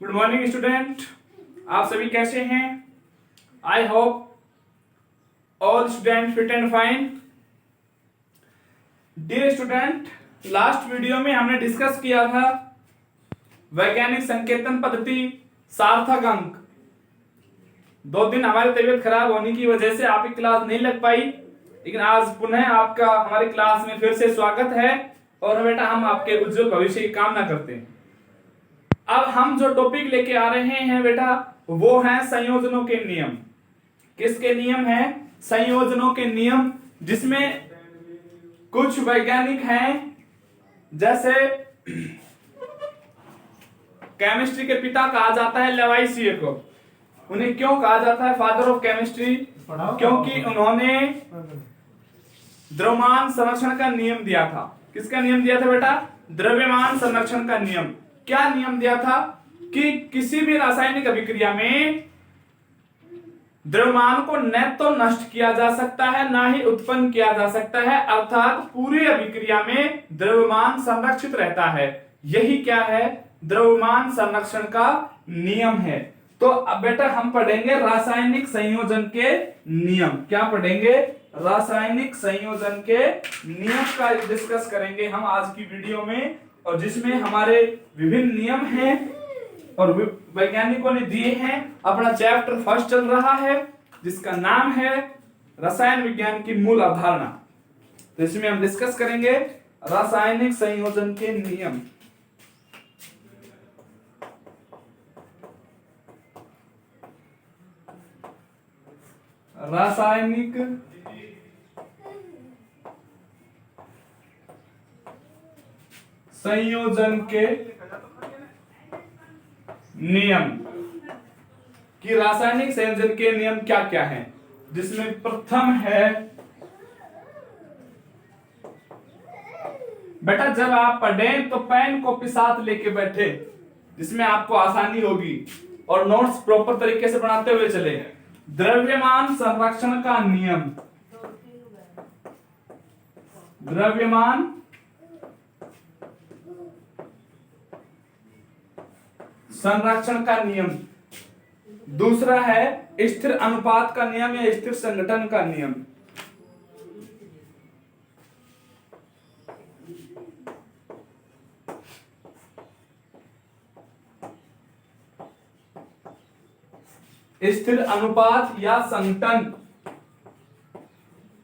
Good morning student, आप सभी कैसे हैं? I hope all student fit and fine. Dear student, last video में हमने डिस्कस किया था वैज्ञानिक संकेतन पद्धति सार्थक अंक। 2 दिन हमारी तबीयत खराब होने की वजह से आपकी क्लास नहीं लग पाई, लेकिन आज पुनः आपका हमारी क्लास में फिर से स्वागत है और बेटा हम आपके उज्जवल भविष्य की कामना करते हैं। अब हम जो टॉपिक लेके आ रहे हैं बेटा वो है संयोजनों के नियम। किसके नियम है? संयोजनों के नियम, जिसमें कुछ वैज्ञानिक हैं जैसे केमिस्ट्री के पिता कहा जाता है लेवाइसियर को। उन्हें क्यों कहा जाता है फादर ऑफ केमिस्ट्री? क्योंकि उन्होंने द्रव्यमान संरक्षण का नियम दिया था। किसका नियम दिया था बेटा? द्रव्यमान संरक्षण का नियम। क्या नियम दिया था कि किसी भी रासायनिक अभिक्रिया में द्रव्यमान को न तो नष्ट किया जा सकता है ना ही उत्पन्न किया जा सकता है, अर्थात पूरी अभिक्रिया में द्रव्यमान संरक्षित रहता है। यही क्या है? द्रव्यमान संरक्षण का नियम है। तो अब बेटा हम पढ़ेंगे रासायनिक संयोजन के नियम। क्या पढ़ेंगे? रासायनिक संयोजन के नियम का डिस्कस करेंगे हम आज की वीडियो में, और जिसमें हमारे विभिन्न नियम हैं और वैज्ञानिकों ने दिए हैं। अपना चैप्टर फर्स्ट चल रहा है जिसका नाम है रसायन विज्ञान की मूल अवधारणा। तो इसमें हम डिस्कस करेंगे रासायनिक संयोजन के नियम। रासायनिक संयोजन के नियम कि रासायनिक संयोजन के नियम क्या क्या हैं, जिसमें प्रथम है बेटा जब आप पढ़ें तो पेन कॉपी साथ लेके बैठे, जिसमें आपको आसानी होगी और नोट्स प्रॉपर तरीके से बनाते हुए चले। द्रव्यमान संरक्षण का नियम। द्रव्यमान संरक्षण का नियम। दूसरा है स्थिर अनुपात का नियम या स्थिर संघटन का नियम। स्थिर अनुपात या संघटन,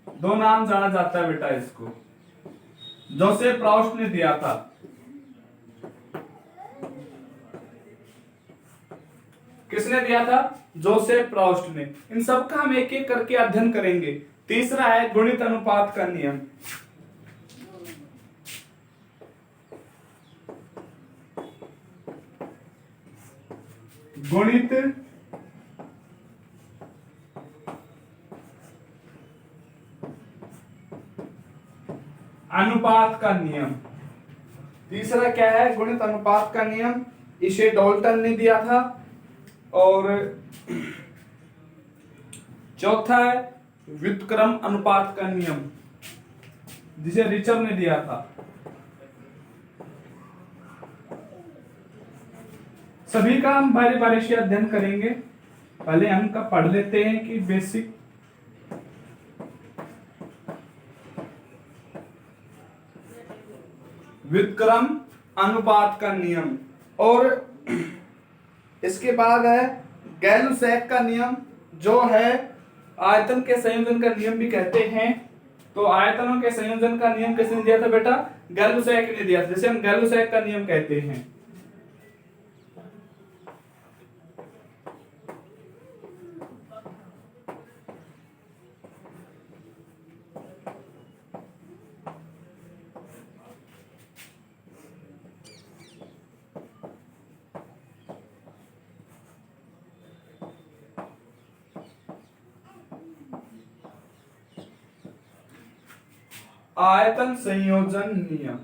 दो नाम जाना जाता है बेटा इसको। जोसेफ प्राउस्ट ने दिया था। किसने दिया था? जोसेफ प्राउस्ट ने। इन सब का हम एक एक करके अध्ययन करेंगे। तीसरा है गुणित अनुपात का नियम। गुणित अनुपात का नियम। तीसरा क्या है? गुणित अनुपात का नियम। इसे डाल्टन ने दिया था। और चौथा है व्युत्क्रम अनुपात का नियम, जिसे रिचर ने दिया था। सभी का हम बारी बारी से अध्ययन करेंगे। पहले हम का पढ़ लेते हैं कि बेसिक व्युत्क्रम अनुपात का नियम, और इसके बाद है गैलुसैक का नियम, जो है आयतन के संयोजन का नियम भी कहते हैं। तो आयतनों के संयोजन का नियम किसने दिया था बेटा? गैलुसैक ने दिया था, जिसे हम गैलुसैक का नियम कहते हैं। आयतन संयोजन नियम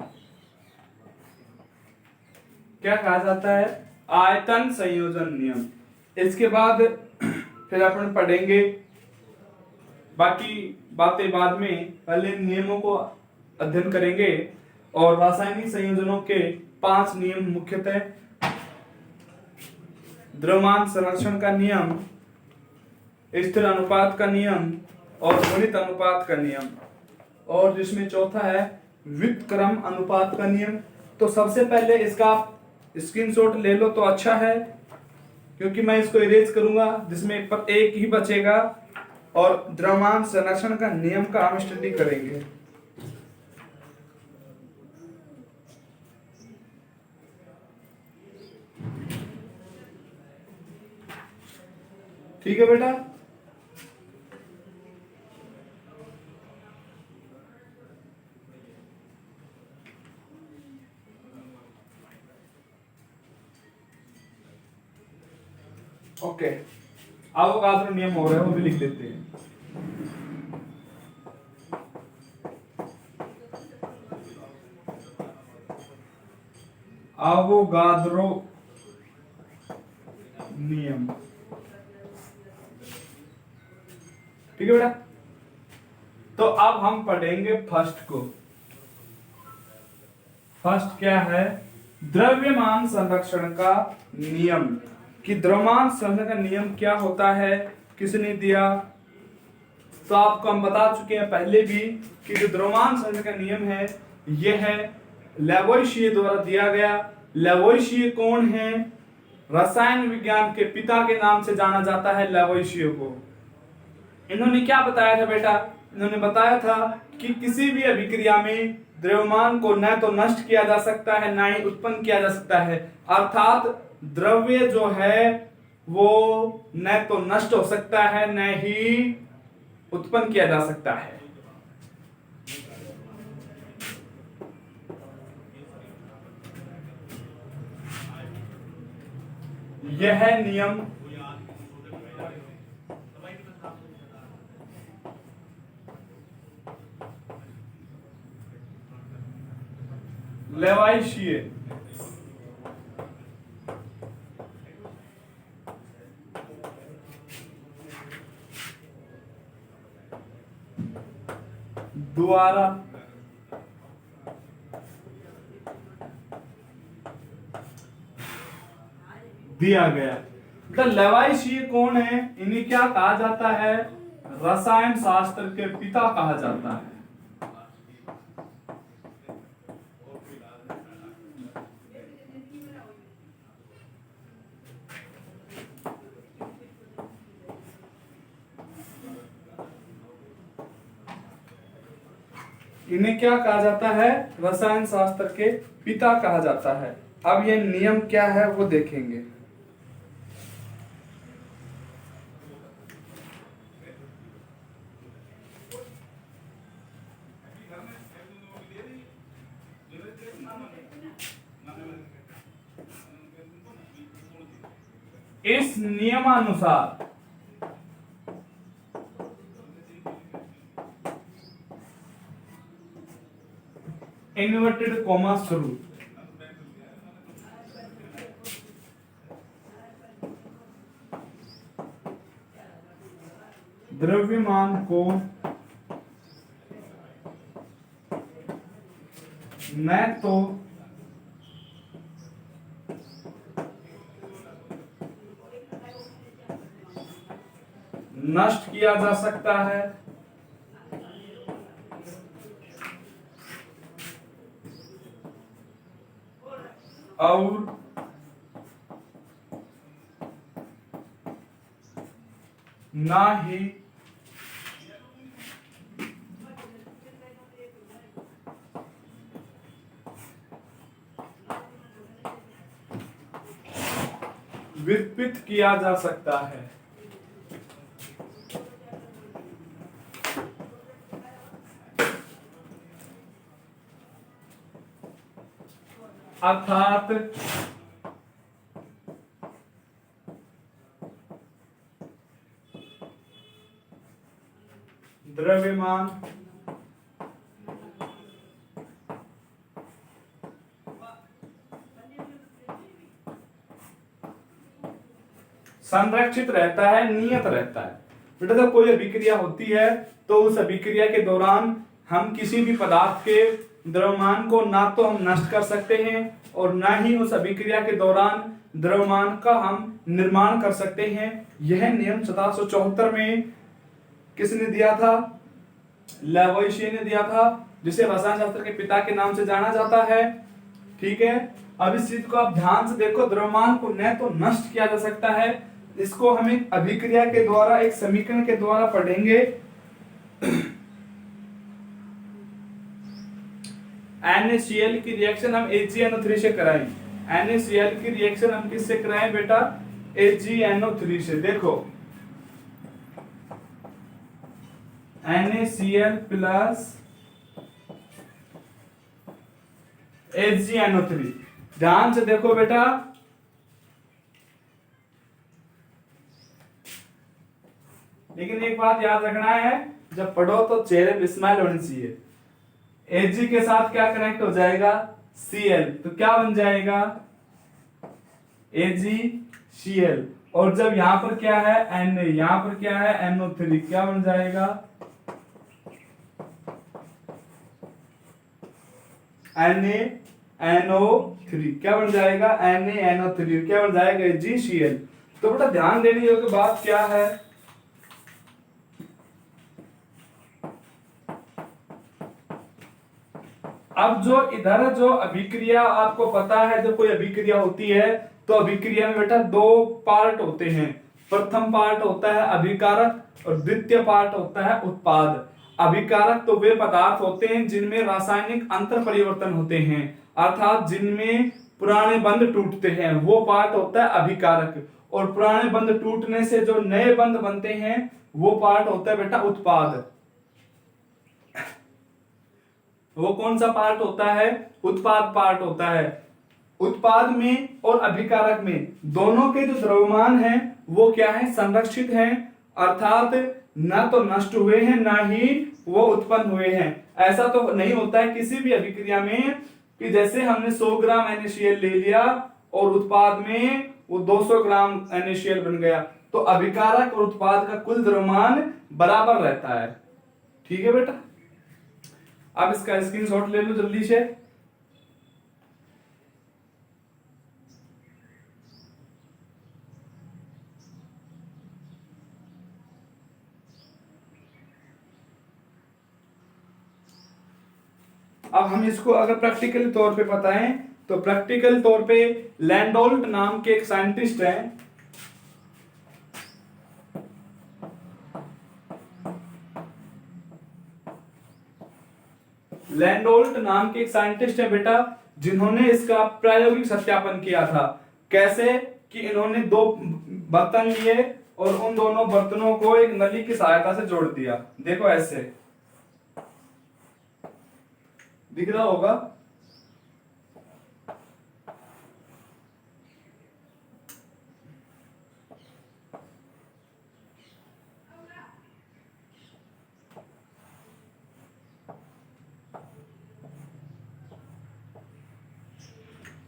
क्या कहा जाता है? आयतन संयोजन नियम। इसके बाद फिर अपन पढ़ेंगे बाकी बातें बाद में, पहले नियमों को अध्ययन करेंगे। और रासायनिक संयोजनों के 5 नियम मुख्यतः द्रव्यमान संरक्षण का नियम, स्थिर अनुपात का नियम और गुणित अनुपात का नियम, और जिसमें चौथा है व्युत्क्रम अनुपात का नियम। तो सबसे पहले इसका स्क्रीनशॉट ले लो तो अच्छा है, क्योंकि मैं इसको इरेज करूंगा जिसमें एक ही बचेगा, और द्रव्यमान संरक्षण का नियम का हम स्टडी करेंगे। ठीक है बेटा। ओके, अवोगाद्रो नियम हो रहा है, वो भी लिख देते हैं। अवोगाद्रो नियम, ठीक है बेटा। तो अब हम पढ़ेंगे फर्स्ट को। फर्स्ट क्या है? द्रव्यमान संरक्षण का नियम। कि द्रव्यमान संरक्षण का नियम क्या होता है, किसने दिया? तो आपको हम बता चुके हैं पहले भी कि जो द्रव्यमान संरक्षण का नियम है यह है लैवोइशिये द्वारा दिया गया। लैवोइशिये कौन है? रसायन विज्ञान के पिता के नाम से जाना जाता है लैवोइशिये को। इन्होंने क्या बताया था बेटा? इन्होंने बताया था कि किसी भी अभिक्रिया में द्रव्यमान को न तो नष्ट किया जा सकता है न ही उत्पन्न किया जा सकता है, अर्थात द्रव्य जो है वो न तो नष्ट हो सकता है न ही उत्पन्न किया जा सकता है। यह नियम लैवोइशिये द्वारा दिया गया। तो लैवोइशिये कौन है? इन्हें क्या कहा जाता है? रसायन शास्त्र के पिता कहा जाता है। इन्हें क्या कहा जाता है? रसायन शास्त्र के पिता कहा जाता है। अब ये नियम क्या है वो देखेंगे। इस नियमानुसार इन्वर्टेड कॉमा शुरू, द्रव्यमान को न तो नष्ट किया जा सकता है और ना ही वितरित किया जा सकता है। अर्थात द्रव्यमान संरक्षित रहता है, नियत रहता है। बेटा जब कोई अभिक्रिया होती है तो उस अभिक्रिया के दौरान हम किसी भी पदार्थ के द्रव्यमान को ना तो हम नष्ट कर सकते हैं और ना ही उस अभिक्रिया के दौरान द्रव्यमान का हम निर्माण कर सकते हैं। यह नियम 1774 में किसने दिया था? लैवोइशिए ने दिया था, जिसे रसायन शास्त्र के पिता के नाम से जाना जाता है। ठीक है, अब इस चीज को आप ध्यान से देखो, द्रव्यमान को न तो नष्ट किया जा सकता है, इसको हम एक अभिक्रिया के द्वारा, एक समीकरण के द्वारा पढ़ेंगे। NaCl की रिएक्शन हम AgNO3 से कराएं। NaCl की रिएक्शन हम किससे कराएं बेटा? AgNO3 से। देखो NaCl प्लस AgNO3, ध्यान से देखो बेटा, लेकिन एक बात याद रखना है, जब पढ़ो तो चेहरे पे स्माइल होनी चाहिए। Ag के साथ क्या कनेक्ट हो जाएगा? Cl, तो क्या बन जाएगा? AgCl। और जब यहां पर क्या है? Na, यहां पर क्या है? NO3, क्या बन जाएगा? NaNO3, क्या बन जाएगा? NaNO3, क्या बन जाएगा? AgCl। तो बेटा ध्यान देने योग्य बात क्या है? अब जो इधर जो अभिक्रिया, आपको पता है जब कोई अभिक्रिया होती है तो अभिक्रिया में बेटा दो पार्ट होते हैं। प्रथम पार्ट होता है अभिकारक और द्वितीय पार्ट होता है उत्पाद। अभिकारक तो वे पदार्थ होते हैं जिनमें रासायनिक अंतर परिवर्तन होते हैं, अर्थात जिनमें पुराने बंध टूटते हैं, वो पार्ट होता है अभिकारक। और पुराने बंध टूटने से जो नए बंध बनते हैं वो पार्ट होता है बेटा उत्पाद। वो कौन सा पार्ट होता है? उत्पाद पार्ट होता है। उत्पाद में और अभिकारक में दोनों के जो द्रव्यमान हैं वो क्या है? संरक्षित हैं, अर्थात ना तो नष्ट हुए हैं ना ही वो उत्पन्न हुए हैं। ऐसा तो नहीं होता है किसी भी अभिक्रिया में कि जैसे हमने 100 ग्राम NaCl ले लिया और उत्पाद में वो 200 ग्राम NaCl बन गया, तो अभिकारक और उत्पाद का कुल द्रव्यमान बराबर रहता है। ठीक है बेटा, अब इसका स्क्रीनशॉट ले लो जल्दी से। अब हम इसको अगर प्रैक्टिकल तौर पे बताएं तो प्रैक्टिकल तौर पे लैंडोल्ट नाम के एक साइंटिस्ट हैं, लैंडोल्ट नाम के एक साइंटिस्ट है बेटा, जिन्होंने इसका प्रायोगिक सत्यापन किया था। कैसे? कि इन्होंने दो बर्तन लिए और उन दोनों बर्तनों को एक नली की सहायता से जोड़ दिया। देखो ऐसे दिख रहा होगा।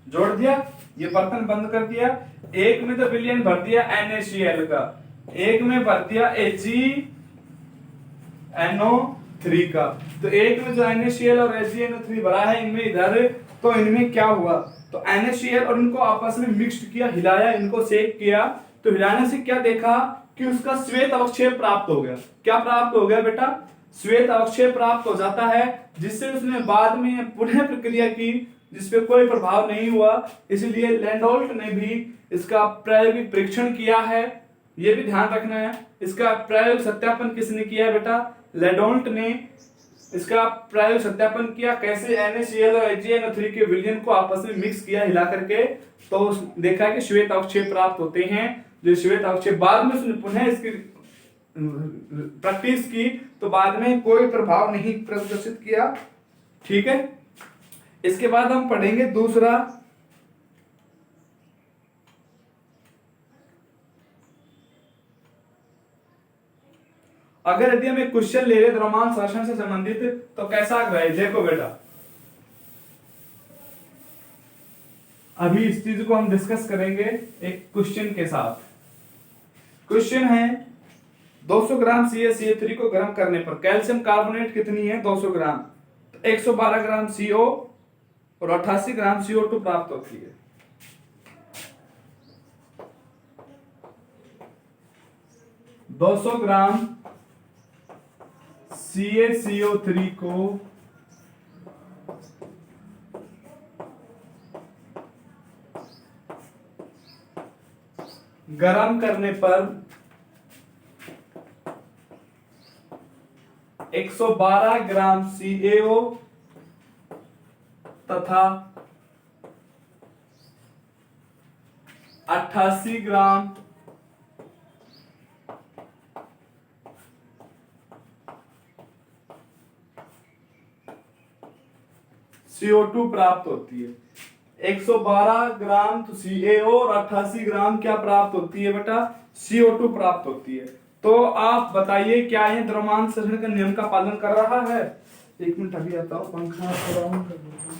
जोड़ दिया, ये बर्तन बंद कर दिया। एक में तो विलयन भर दिया NaCl का, एक में भर दिया AgNO3 का। तो एक में जो NaCl और AgNO3 भरा है इनमें इधर, तो इनमें क्या हुआ? तो NaCl और इनको आपस में मिक्स्ड किया, हिलाया, इनको सेक किया। तो हिलाने से क्या देखा कि उसका श्वेत अवक्षेप प्राप्त हो गया। क्या प्राप्त हो गया बेटा? श्वेत अवक्षेप प्राप्त हो जाता है, जिससे उसने बाद में पुनः प्रक्रिया की जिसपे कोई प्रभाव नहीं हुआ। इसलिए लैंडोल्ट ने भी इसका प्रायोगिक परीक्षण किया है, ये भी ध्यान रखना है। इसका प्रायोगिक सत्यापन किसने किया है बेटा? लैंडोल्ट ने इसका प्रायोगिक सत्यापन किया। कैसे? NaCl और AgNO3 के विलयन को आपस में मिक्स किया हिला करके, तो देखा कि श्वेत अवक्षेप प्राप्त होते हैं। जो श्वेत अवक्षेप बाद में उसने पुनः इसकी प्रैक्टिस की तो बाद में कोई प्रभाव नहीं प्रदर्शित किया। ठीक है, इसके बाद हम पढ़ेंगे दूसरा, अगर यदि हम एक क्वेश्चन ले रहे द्रव्यमान संरक्षण से संबंधित तो कैसा रहे? देखो बेटा, अभी इस चीज को हम डिस्कस करेंगे एक क्वेश्चन के साथ। क्वेश्चन है 200 ग्राम CaCl3 को गर्म करने पर कैल्शियम कार्बोनेट कितनी है? 200 ग्राम। तो 112 ग्राम CO और 88 ग्राम CO2 प्राप्त होती है। 200 ग्राम CaCO3 को गर्म करने पर 112 ग्राम CaO तथा 88 ग्राम CO2 प्राप्त होती है। 112 ग्राम तो CaO और 88 ग्राम क्या प्राप्त होती है बेटा? CO2 प्राप्त होती है। तो आप बताइए क्या यह द्रव्यमान संरक्षण के नियम का पालन कर रहा है? एक मिनट अभी आता हूं, पंखा थोड़ा ऑन कर देता हूं।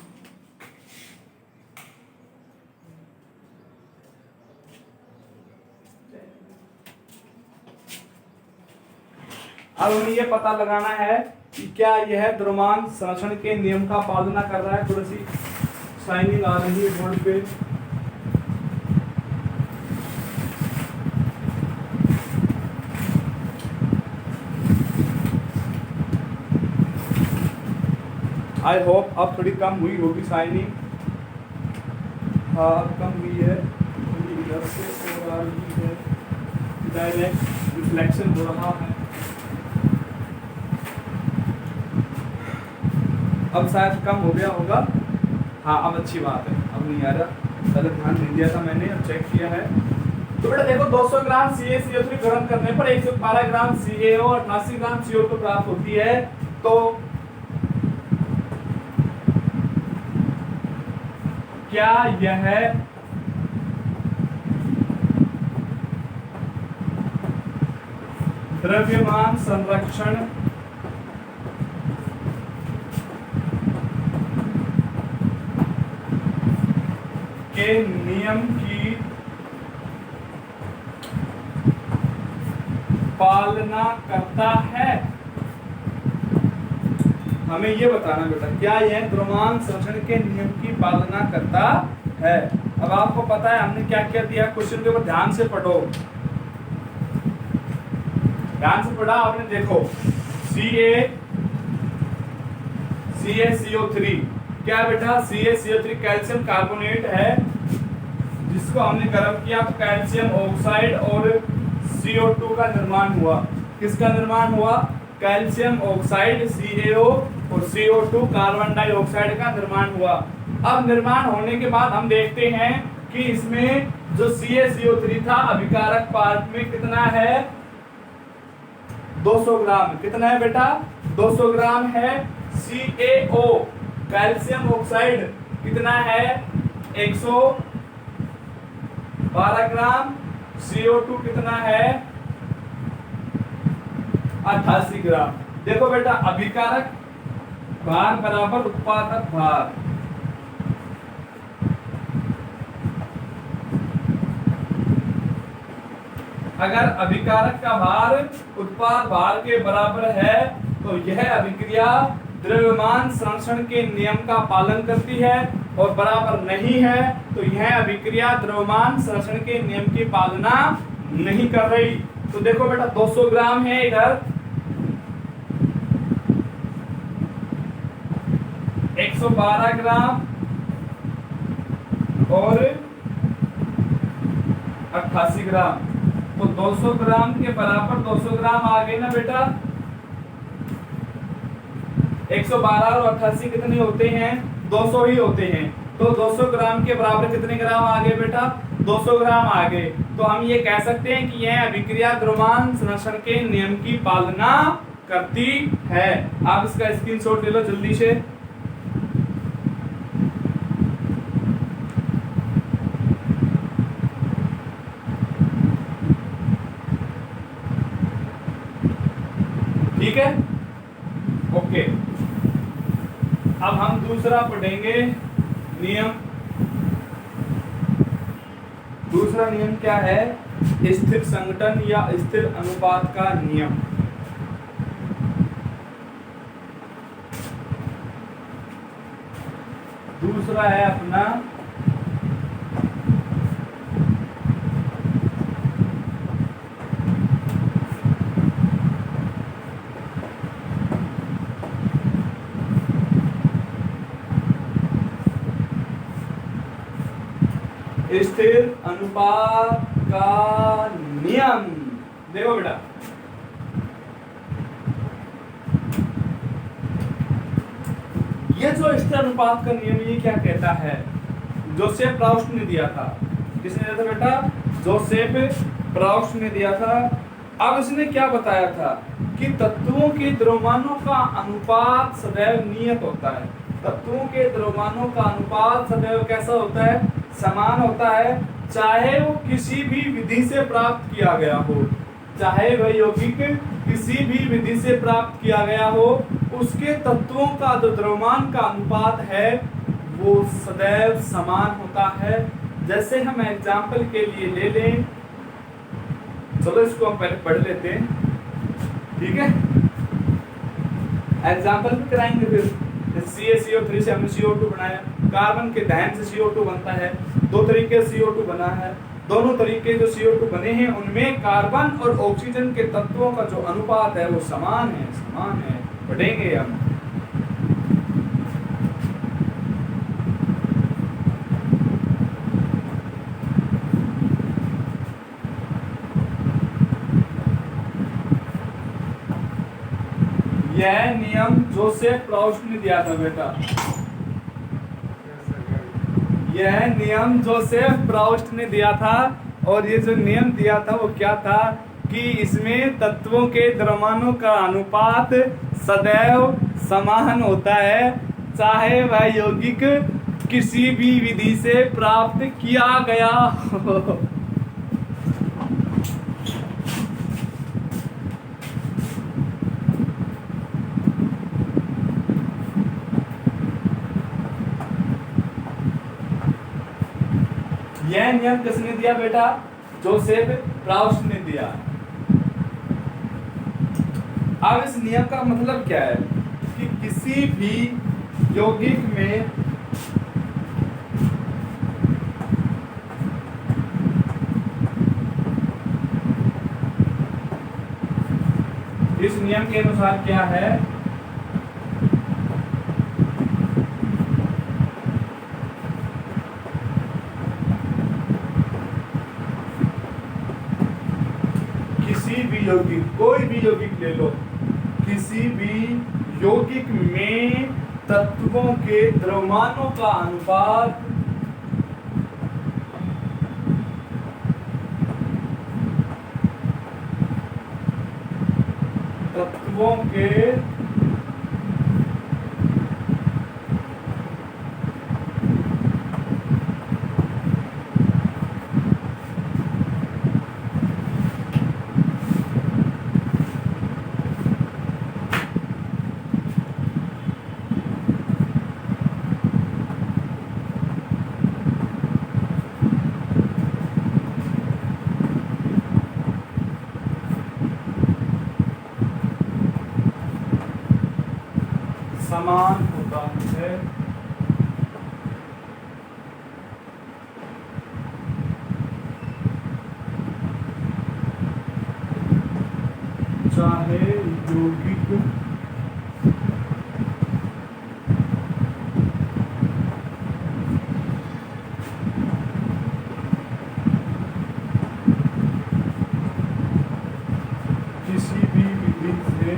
अब हमें यह पता लगाना है कि क्या यह द्रव्यमान संरक्षण के नियम का पालन कर रहा है। थोड़ी सी शाइनिंग आ रही है बोर्ड पे। आई होप अब थोड़ी कम हुई होगी शाइनिंग। हाँ अब कम हुई है, इधर से और आ रही है, डायरेक्ट रिफ्लेक्शन हो रहा है। अब शायद कम हो गया होगा। हाँ अब अच्छी बात है, अब नहीं आ रहा। पहले ध्यान नहीं दिया था मैंने, अब चेक किया है। तो बेटा देखो 200 ग्राम CaCO3 गर्म करने पर 112 ग्राम CaO और 88 ग्राम CO2 प्राप्त होती है। तो क्या यह द्रव्यमान संरक्षण के नियम की पालना करता है? हमें यह बताना बेटा, क्या यह द्रव्यमान संरक्षण के नियम की पालना करता है? अब आपको पता है हमने क्या क्या दिया क्वेश्चन के ऊपर, ध्यान से पढ़ो, ध्यान से पढ़ा आपने। देखो CaCO3 क्या बेटा? CaCO3 कैल्शियम कार्बोनेट है जिसको हमने गर्म किया तो कैल्शियम ऑक्साइड और CO2 का निर्माण हुआ। किसका निर्माण हुआ? कैल्शियम ऑक्साइड CaO और CO2 कार्बन डाइऑक्साइड का निर्माण हुआ। अब निर्माण होने के बाद हम देखते हैं कि इसमें जो CaCO3 था अभिकारक पार्ट में कितना है? 200 ग्राम। कितना है बेटा? 200 ग्राम है। CaO कैल्शियम ऑक्साइड कितना है? 112 ग्राम। CO2 कितना है? 88 ग्राम। देखो बेटा अभिकारक भार बराबर उत्पादक भार। अगर अभिकारक का भार उत्पाद भार के बराबर है तो यह अभिक्रिया द्रव्यमान संरक्षण के नियम का पालन करती है, और बराबर नहीं है तो यह अभिक्रिया द्रव्यमान संरक्षण के नियम की पालना नहीं कर रही। तो देखो बेटा 200 ग्राम है इधर, 112 ग्राम और 88 ग्राम। तो 200 ग्राम के बराबर 200 ग्राम आ गए ना बेटा। 112 और 88 कितने होते हैं? 200 ही होते हैं। तो 200 ग्राम के बराबर कितने ग्राम आ गए बेटा? 200 ग्राम आ गए। तो हम ये कह सकते हैं कि यह अभिक्रिया द्रव्यमान संरक्षण के नियम की पालना करती है। आप इसका स्क्रीनशॉट ले लो जल्दी से। ठीक है, ओके। अब हम दूसरा पढ़ेंगे नियम। दूसरा नियम क्या है? स्थिर संघटन या स्थिर अनुपात का नियम। दूसरा है अपना स्थिर अनुपात का नियम। देखो बेटा, ये जो स्थिर अनुपात का नियम ये क्या कहता है, जोसेफ प्राउस्ट ने दिया था। किसने दिया था बेटा? जोसेफ प्राउस्ट ने दिया था। अब इसने क्या बताया था कि तत्वों के द्रव्यमानों का अनुपात सदैव नियत होता है। तत्वों के द्रव्यमानों का अनुपात सदैव कैसा होता है? समान होता है, चाहे वो किसी भी विधि से प्राप्त किया गया हो। चाहे वह यौगिक किसी भी विधि से प्राप्त किया गया हो, उसके तत्वों का जो द्रव्यमान का अनुपात है वो सदैव समान होता है। जैसे हम एग्जाम्पल के लिए ले लें, चलो इसको हम पहले पढ़ लेते हैं, ठीक है? एग्जाम्पल भी कराएंगे फिर। CaCO3 से हमने CO2 बनाया, कार्बन के दहन से CO2 बनता है। दो तरीके से CO2 बना है, दोनों तरीके जो CO2 बने हैं उनमें कार्बन और ऑक्सीजन के तत्वों का जो अनुपात है वो समान है। पढ़ेंगे हम। यह नियम जोसेफ प्राउस्ट ने दिया था बेटा। यह नियम जोसेफ प्राउस्ट ने दिया था, और ये जो नियम दिया था वो क्या था कि इसमें तत्वों के द्रव्यमानों का अनुपात सदैव समान होता है, चाहे वह यौगिक किसी भी विधि से प्राप्त किया गया हो। यह नियम किसने दिया बेटा? जोसेफ प्राउस्ट ने दिया। अब इस नियम का मतलब क्या है कि किसी भी यौगिक में इस नियम के अनुसार क्या है, यौगिक, कोई भी यौगिक ले लो, किसी भी यौगिक में तत्वों के द्रव्यमानों का अनुपात तत्वों के समान होता है। चाहे यौगिक किसी भी विधि से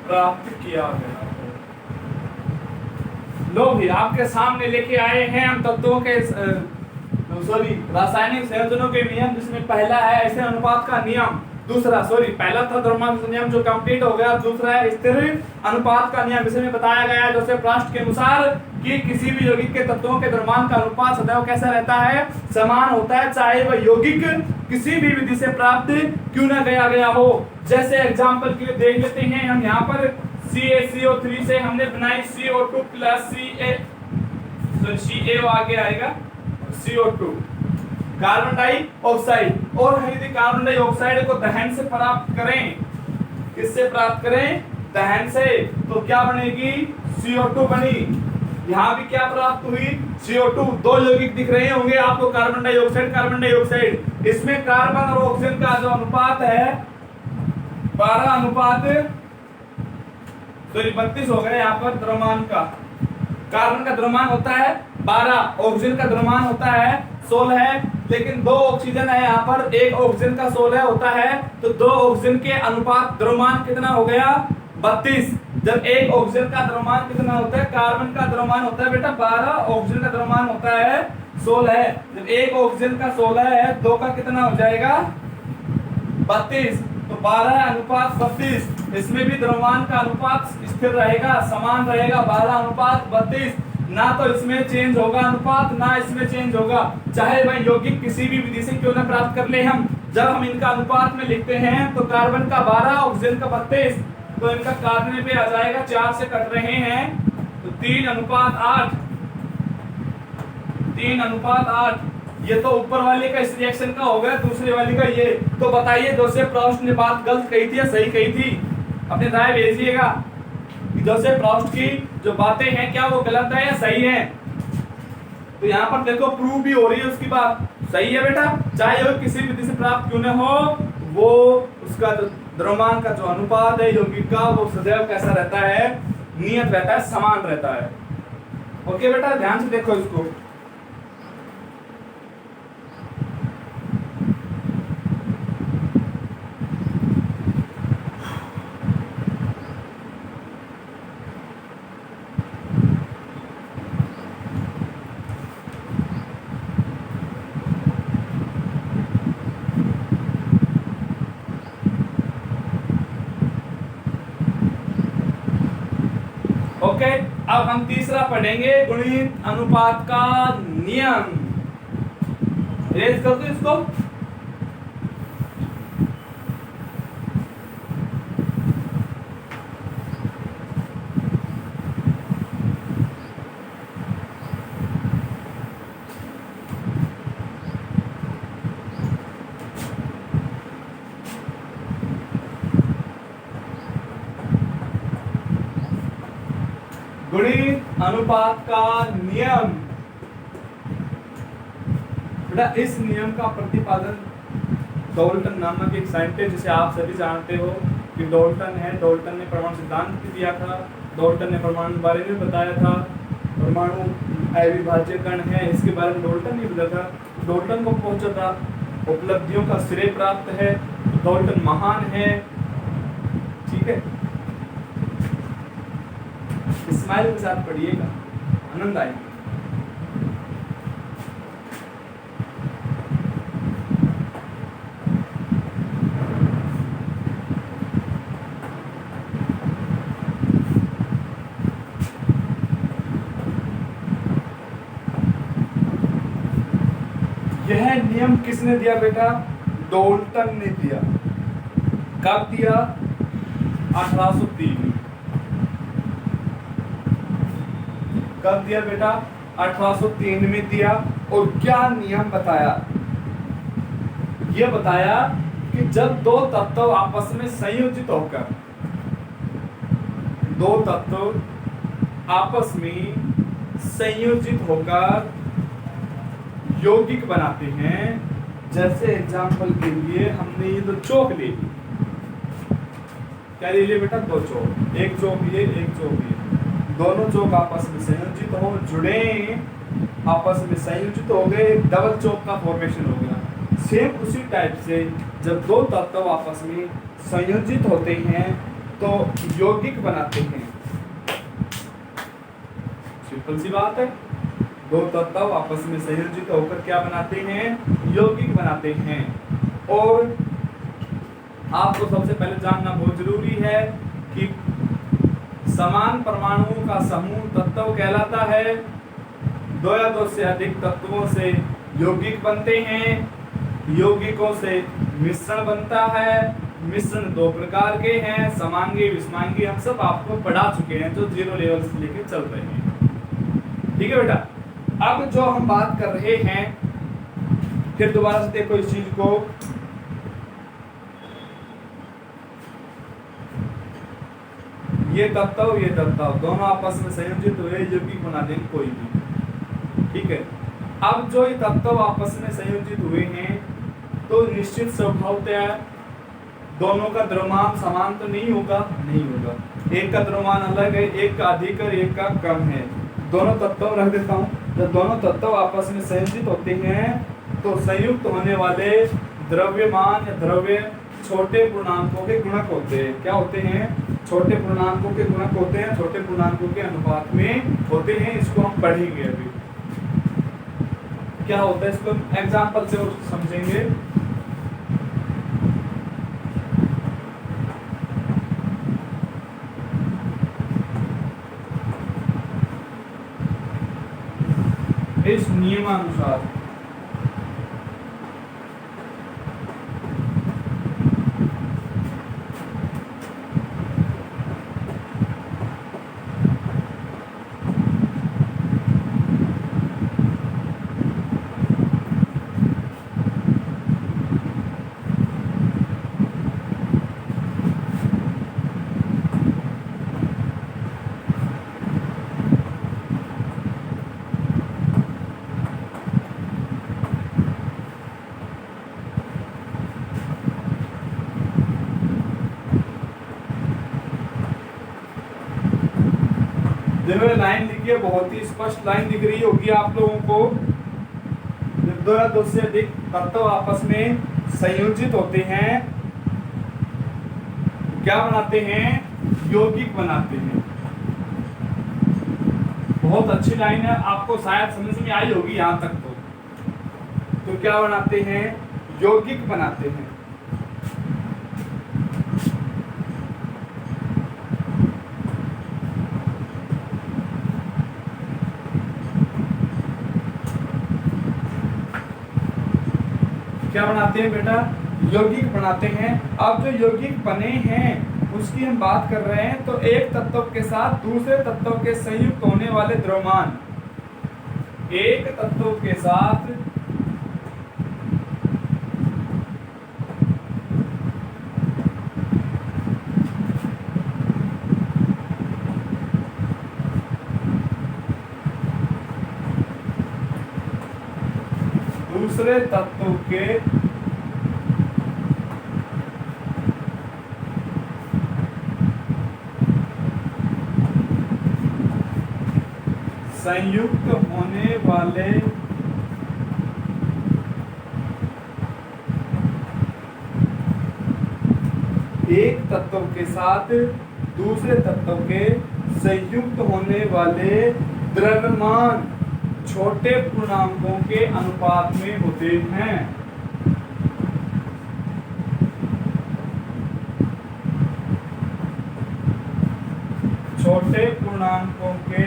प्राप्त किया गया है। लो भी आपके सामने लेके आए हैं हम तत्वों के रासायनिक संयोजनों के नियम, जिसमें पहला है ऐसे अनुपात का नियम, दूसरा पहला था द्रव्यमान नियम जो कंप्लीट हो गया, दूसरा है स्थिर अनुपात का नियम। इसमें बताया गया है जोसेफ प्राउस्ट के अनुसार कि किसी भी यौगिक के तत्वों के द्रव्यमान का अनुपात सदैव कैसा रहता है? समान होता है, चाहे वह यौगिक किसी भी विधि से प्राप्त क्यों न गया हो। जैसे एग्जांपल के लिए देख लेते हैं हम यहाँ पर CaCO3 से हमने बनाई CO2 प्लस Ca आगे आएगा CO2, कार्बन डाइऑक्साइड। और यदि कार्बन डाइऑक्साइड को दहन से प्राप्त करें, किससे प्राप्त करें? दहन से, तो क्या बनेगी? CO2 बनी। यहाँ भी क्या प्राप्त हुई? CO2। दो यौगिक दिख रहे होंगे आपको, कार्बन डाइऑक्साइड, कार्बन डाइऑक्साइड। इसमें कार्बन और ऑक्सीजन का जो अनुपात है 12 अनुपात 32 हो गया। यहाँ पर द्रव्यमान का, कार्बन का द्रव्यमान होता है 12, ऑक्सीजन का द्रव्यमान होता है 16 है, लेकिन दो ऑक्सीजन है यहाँ पर, एक ऑक्सीजन का 16 होता है, तो दो ऑक्सीजन के अनुपात द्रव्यमान कितना हो गया? 32। जब एक ऑक्सीजन का द्रव्यमान कितना होता है? कार्बन का द्रव्यमान होता है बेटा 12, ऑक्सीजन का द्रव्यमान होता है 16 है। जब एक ऑक्सीजन का 16 है, दो का कितना हो जाएगा? 32। तो 12 अनुपात 32। इसमें भी द्रव्यमान का अनुपात स्थिर रहेगा, समान रहेगा, 12 अनुपात 32। ना तो इसमें चेंज होगा अनुपात, ना इसमें चेंज होगा, चाहे वह यौगिक किसी भी विधि से क्यों ना प्राप्त कर ले हम। जब हम इनका अनुपात में लिखते हैं तो कार्बन का 12, ऑक्सीजन का 32, तो इनका काटने पे आ जाएगा, 4 से कट रहे हैं तो 3 अनुपात 8, 3 अनुपात 8। ये तो ऊपर वाले का इस रिएक्शन का हो गया, दूसरे वाले का ये। तो बताइए जोसेफ प्रॉस्ट ने बात गलत कही थी या सही कही थी? अपने राय भेजिएगा कि जोसेफ प्रॉस्ट की जो बातें हैं क्या वो गलत है या सही है। तो यहाँ पर देखो प्रूव भी हो रही है उसकी बात सही है बेटा, चाहे वो किसी विधि से प्राप्त क्यों न हो, वो उसका जो द्रव्यमान का जो अनुपात है यौगिक का, वो सदैव कैसा रहता है? नियत रहता है, समान रहता है। ओके बेटा, ध्यान से देखो इसको। ओके, अब हम तीसरा पढ़ेंगे गुणित अनुपात का नियम। रेज कर दो इसको। गुणित अनुपात का नियम। बेटा इस नियम का प्रतिपादन डाल्टन नामक एक साइंटिस्ट, जिसे आप सभी जानते हो कि डाल्टन है, डाल्टन ने परमाणु सिद्धांत दिया था, डाल्टन ने परमाणु के बारे में बताया था, परमाणु अविभाज्य कण है इसके बारे में डाल्टन ने बताया था। डाल्टन को पहुंचा था, उपलब्धियों का श्रेय प्राप्त है, डाल्टन महान है। ठीक है, स्माइल के साथ पढ़िएगा, आनंद आएगा। यह नियम किसने दिया बेटा? डाल्टन ने दिया। कब दिया? 1803। कब दिया बेटा? 1803 में दिया। और क्या नियम बताया? यह बताया कि जब दो तत्व आपस में संयोजित होकर, दो तत्व आपस में संयोजित होकर यौगिक बनाते हैं, जैसे एग्जाम्पल के लिए हमने ये दो चौक ले ली, क्या ले लिए बेटा? दो चौक, एक चौक ये, एक चौक ये, दोनों चौक आपस में संयोजित हो, जुड़े, आपस में संयोजित हो गए, डबल चौक का फॉर्मेशन हो गया। सेम उसी टाइप से जब दो तत्व आपस में संयोजित होते हैं तो यौगिक बनाते हैं। सिंपल सी बात है, दो तत्व आपस में संयोजित होकर क्या बनाते हैं? यौगिक बनाते हैं। और आपको सबसे पहले जानना बहुत जरूरी है कि समान परमाणुओं का समूह तत्व कहलाता है। दो या दो से अधिक तत्वों से यौगिक बनते हैं, यौगिकों से मिश्रण बनता है। मिश्रण दो प्रकार के हैं, समांगी, विषमांगी, हम सब आपको पढ़ा चुके हैं जो 0 लेवल से लेके चल रहे हैं। ठीक है बेटा, अब जो हम बात कर रहे हैं फिर दोबारा से देखो इस चीज को, ये तत्व दोनों आपस में संयोजित हुए यौगिक बना देंगे कोई भी, ठीक है। अब जो ये तत्व आपस में संयोजित हुए हैं तो निश्चित स्वभावतः दोनों का द्रव्यमान समान तो नहीं होगा, एक का द्रव्यमान अलग है, एक का अधिक और एक का कम है। दोनों तत्व रख देता हूँ। जब दोनों तत्व आपस में संयोजित होते हैं तो संयुक्त होने वाले द्रव्यमान या द्रव्य छोटे पूर्णांकों के गुणक होते हैं। क्या होते हैं? छोटे पूर्णांकों के गुणक होते हैं, छोटे पूर्णांकों के अनुपात में होते हैं। इसको हम पढ़ेंगे अभी क्या होता है, इसको एग्जाम्पल से और समझेंगे। इस नियमानुसार जिन्होंने लाइन लिखी है बहुत ही स्पष्ट लाइन दिख रही होगी आप लोगों को। दो या दो से अधिक तत्व आपस में संयोजित होते हैं, क्या बनाते हैं? यौगिक बनाते हैं। बहुत अच्छी लाइन है, आपको शायद समझ में आई होगी यहाँ तक। तो क्या बनाते हैं? यौगिक बनाते हैं। क्या बनाते हैं बेटा? यौगिक बनाते हैं। अब जो यौगिक बने हैं उसकी हम बात कर रहे हैं। तो एक तत्व के साथ दूसरे तत्व के संयुक्त होने वाले द्रव्यमान, एक तत्व के साथ दूसरे तत्व के संयुक्त होने वाले एक तत्व के साथ दूसरे तत्व के संयुक्त होने वाले द्रव्यमान छोटे पूर्णांकों के अनुपात में होते हैं। छोटे पूर्णांकों के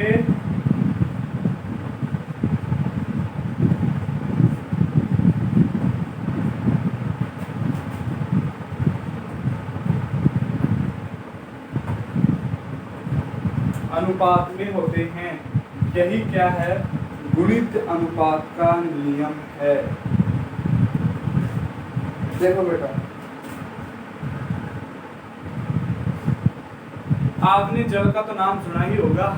अनुपात में होते हैं। यही क्या है? गुणित अनुपात का नियम है। देखो बेटा, आपने जल का तो नाम सुना ही होगा।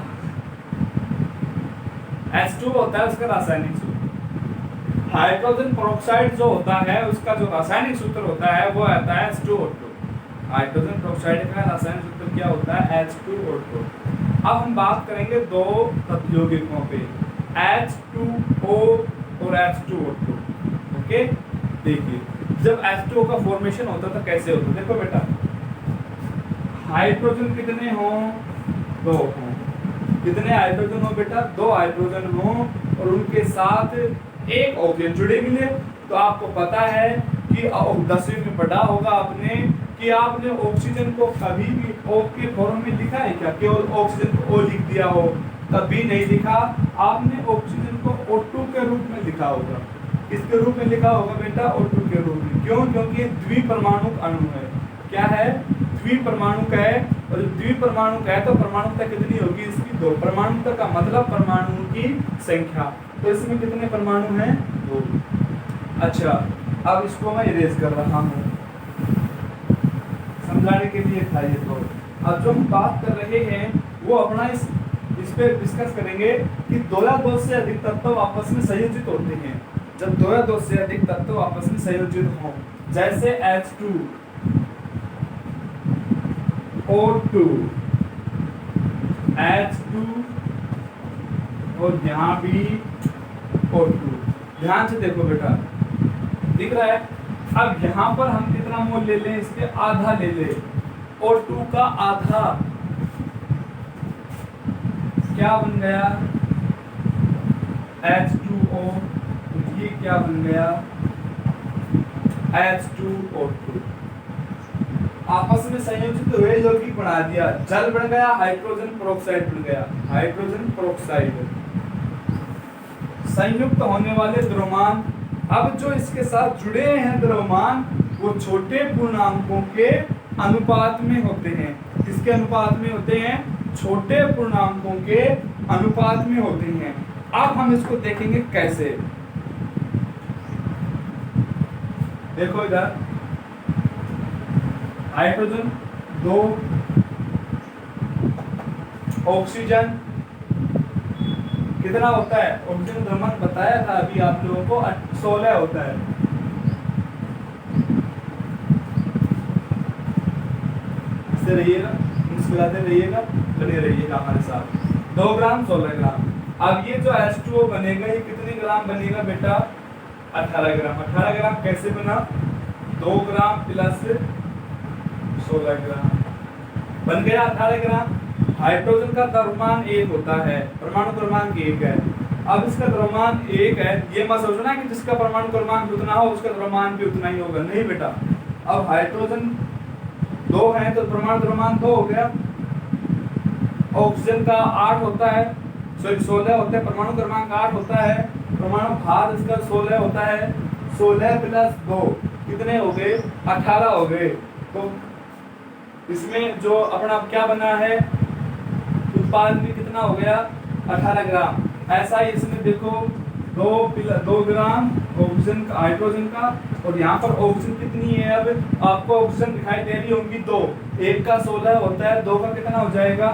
H2 होता है उसका रासायनिक सूत्र। हाइड्रोजन पेरोक्साइड जो होता है उसका जो रासायनिक सूत्र होता है वो आता है H2O2। हाइड्रोजन पेरोक्साइड का रासायनिक सूत्र क्या होता है? H2O2। अब हम बात करेंगे दो यौगिकों पे, H2O और H2O2। ओके, देखिए जब H2O का फॉर्मेशन होता था कैसे होता? देखो बेटा, हाइड्रोजन कितने हों? 2 हों। कितने हाइड्रोजन हो बेटा? 2 हाइड्रोजन हों और उनके साथ एक ऑक्सीजन जुड़े मिले। तो आपको पता है कि 10वीं में पढ़ा होगा आपने कि आपने ऑक्सीजन को कभी भी O के फॉर्म में लिखा है क्या? केवल ऑक्सीजन को O लिख दिया हो? कभी नहीं लिखा। आपने ऑक्सीजन को O2 के रूप में लिखा होगा। किसके रूप में लिखा होगा बेटा? O2 के रूप में। क्यों? क्योंकि द्विपरमाणुक अणु है। क्या है? द्विपरमाणुक है। और द्विपरमाणुक है तो परमाणुकता कितनी होगी इसकी? 2। परमाणुकता का मतलब परमाणुओं की संख्या। तो इसमें कितने परमाणु हैं? 2। अच्छा, अब इसको मैं इरेज कर रहा हूँ, समझाने के लिए था ये तो। अब जो हम बात कर रहे हैं वो अपना इस पे डिस्कस करेंगे कि दो या दो से अधिक तत्व आपस में संयोजित होते हैं। जब दो या दो से अधिक तत्व आपस में संयोजित हों, जैसे H2 O2 H2 और यहाँ भी O2। ध्यान से देखो बेटा, दिख रहा है। अब यहाँ पर हम कितना मोल ले लें, इसके आधा ले ले, O2 का आधा क्या बन गया, H2O। ये क्या बन गया, H2O2। आपस में संयोजित हुए यौगिक बना दिया, जल बन गया, हाइड्रोजन पेरोक्साइड बन गया, हाइड्रोजन पेरोक्साइड। संयुक्त होने वाले द्रव्यमान, अब जो इसके साथ जुड़े हैं द्रव्यमान वो छोटे पूर्णांकों के अनुपात में होते हैं। किसके अनुपात में होते हैं, छोटे पूर्णांकों के अनुपात में होते हैं। अब हम इसको देखेंगे कैसे, देखो इधर हाइड्रोजन 2, ऑक्सीजन कितना होता है, ऑक्सीजन द्रव्यमान बताया था अभी आप लोगों को 16 होता है। इससे रहिएगा, मुस्कुराते रहिएगा, बने रहिएगा हमारे साथ। 2 ग्राम 16 ग्राम। अब ये जो H2O बनेगा ये कितने ग्राम बनेगा बेटा, 18 ग्राम। 18 ग्राम कैसे बना, 2 ग्राम प्लस 16 ग्राम बन गया 18 ग्राम। हाइड्रोजन का द्रव्यमान 1 होता है, परमाणु क्रमांक 1 है। अब इसका द्रव्यमान 1 है, ये मत सोचना कि जिसका परमाणु क्रमांक उतना हो उसका द्रव्यमान भी उतना ही होगा, नहीं बेटा। अब हाइड्रोजन 2 है तो परमाणु द्रव्यमान 2 हो गया। ऑक्सीजन का 8 होता है, सॉरी 16 होता है, परमाणु क्रमांक 8 होता है, परमाणु भार इसका 16 होता है। 16 प्लस 2 कितने हो गए, 18 हो गए। तो इसमें जो अपना क्या बना है, उत्पाद भी कितना हो गया, 18 ग्राम। ऐसा ही इसमें देखो 2 ग्राम ऑक्सीजन का, हाइड्रोजन का, और यहाँ पर ऑक्सीजन कितनी है, अब आपको ऑक्सीजन दिखाई दे रही होंगी 2, 1 का 16 होता है, 2 का कितना हो जाएगा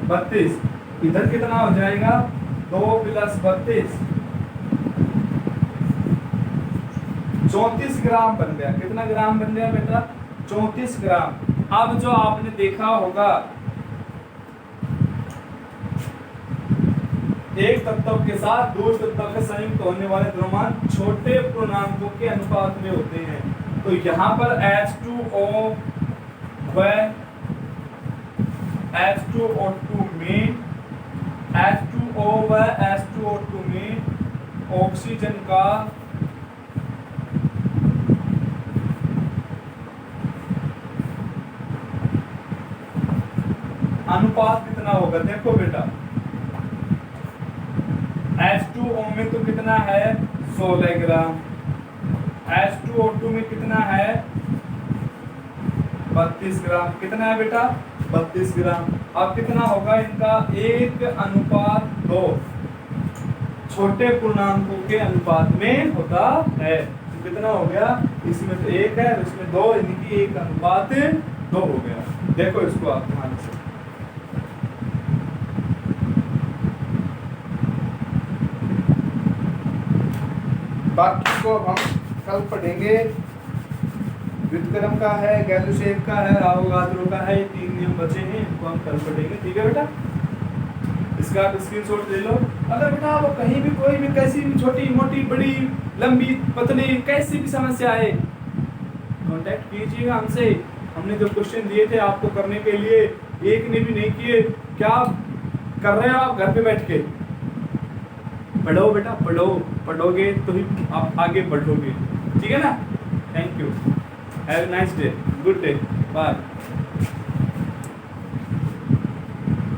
32, इधर कितना हो जाएगा 2 प्लस 32 34 ग्राम बन गया। कितना ग्राम बन गया बेटा, 34 ग्राम। अब जो आपने देखा होगा एक तत्व के साथ दूसरे तत्व के संयुक्त होने वाले द्रव्यमान छोटे पूर्णांकों के अनुपात में होते हैं। तो यहाँ पर H2O व H2O2 में H2O व H2O2 में ऑक्सीजन का अनुपात कितना होगा, देखो बेटा H2O में तो कितना है 16 ग्राम, H2O2 में कितना है 32 ग्राम। कितना है बेटा 32 ग्राम। अब कितना होगा इनका 1:2 छोटे पूर्णांकों के अनुपात में होता है। तो कितना हो गया, इसमें तो 1 है, इसमें 2, इनकी 1:2 हो गया। देखो इसको आप ध्यान से, बाकी को हम कल पढ़ेंगे। व्युत्क्रम का है, गैलुसेव का है, अवोगाद्रो का है, ये 3 नियम बचे हैं, इनको हम कल पढ़ेंगे। ठीक है बेटा, इसका आप स्क्रीनशॉट ले लो। अगर बेटा वो कहीं भी कोई भी कैसी भी छोटी मोटी बड़ी लंबी पतली कैसी भी समस्या है कांटेक्ट कीजिएगा हमसे। हमने जो क्वेश्चन दिए थे आपको करने के लिए, एक ने भी नहीं किए। क्या कर रहे हो आप घर पे बैठ के, पढ़ो बेटा, पढ़ो, पढ़ोगे तो ही आप आगे बढ़ोगे। ठीक है ना, thank you, have a nice day, good day, bye.